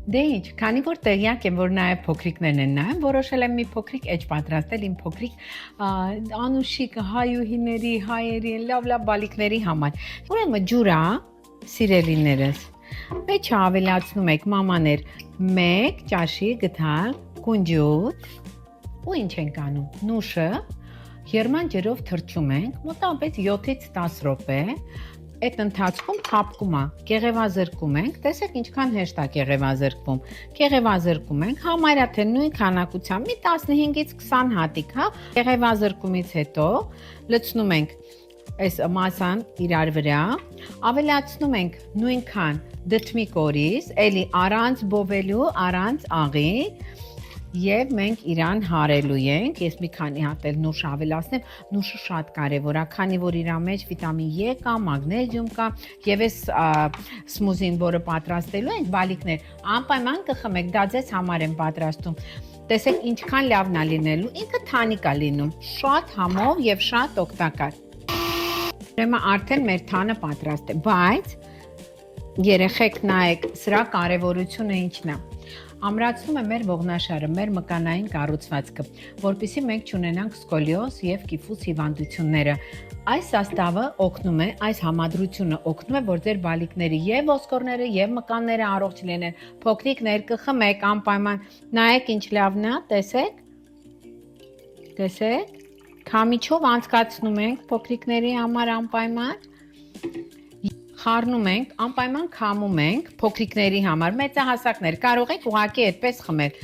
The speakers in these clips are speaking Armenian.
Դե ինչ, քանի որ տեղյակ եմ, որ նաև փոքրիկներն են նայում, որոշել եմ մի փոքրիկ էջ պատրաստել իմ փոքրիկ անուշիկ հայուհիների, հայերի, լավ բալիկների համար։ Ուրեմն ջուրա, սիրելիներս, մեջը ավելացնում եք մամաներ 1 ճաշի գդալ կունջուտ ու ինչ ենք անում, նուշը եղման ջրով թրջում ենք, մոտավորապես 7-ից 10 րոպե։ Այդ ընթացքում թափկում է, կեղևազրկում ենք, տեսեք ինչքան հեշտ է կեղևազրկվում, կեղևազրկում ենք, համարյա թե նույն քանակությամբ մի 15-ից 20 հատիկ, հա, կեղևազրկումից հետո լցնում ենք այս մասան իրար վրա, ավելացնում ենք նույնքան դդմիկ օրիզ, էլի առանց բովելու, առանց աղի, և մենք իրան հարելու ենք, ես մի քանի հատ էլ նուշ ավելացնեմ, նուշը շատ կարևոր է, քանի որ իր մեջ վիտամին E կա, մագնեզիում կա, եւ այս սմուզին, որը պատրաստելու ենք, բալիկներ, անպայման կխմեք, դա ձեզ համար եմ պատրաստում։ Տեսեք ինչքան լավն է լինելու, ինքը թանիկ է լինում, շատ համով եւ շատ օգտակար։ Ուրեմն արդեն մեր թանը պատրաստ է, բայց երեխեք նայեք, սրա կարևորությունը ինչն է։ Ամրացնում է մեր ողնաշարը, մեր մկանային կառուցվածքը, որպեսզի մենք չունենանք սկոլիոզ եւ կիֆուս հիվանդությունները։ Այս սաստավը օգնում է, այս համադրությունը օգնում է, որ ձեր բալիկների եւ ոսկորները եւ մկանները առողջ լինեն։ Փոքրիկներ կխմեք անպայման։ Նայեք ինչ լավն է, տեսեք։ Տեսեք։ Քամիչով անցկացնում ենք փոքրիկների համար անպայման։ Խառնում ենք, անպայման քամում ենք փոքրիկների համար, մեծահասակներ կարող եք ուղղակի այդպես խմել,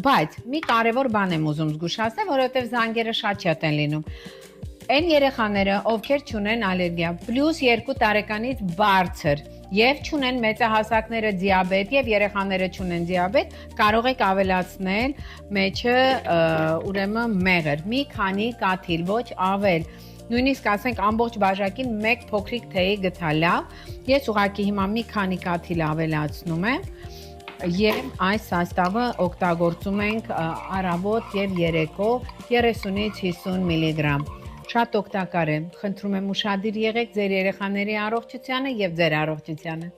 բայց մի կարևոր բան եմ ուզում զգուշացնել, որովհետև զանգերը շատ են լինում։ Այն երեխաները, ովքեր չունեն ալերգիա, +2 տարեկանից բարձր եւ չունեն մեծահասակները դիաբետ եւ երեխաները չունեն դիաբետ, կարող եք ավելացնել մեջը ուրեմն մեղր, մի քանի կաթիլ, ոչ ավել։ Նույնիսկ ասենք ամբողջ բաժակին 1 փոքրիկ թեյի գթա լավ, ես ուղղակի հիմա մի քանի կաթիլ ավելացնում եմ եւ այս սաստավը օգտագործում ենք առավոտ եւ երեկո 30-ից 50 միլիգրամ։ Շատ օգտակար է, խնդրում եմ ուշադիր եղեք ձեր երեխաների առողջությանը եւ ձեր առողջությանը։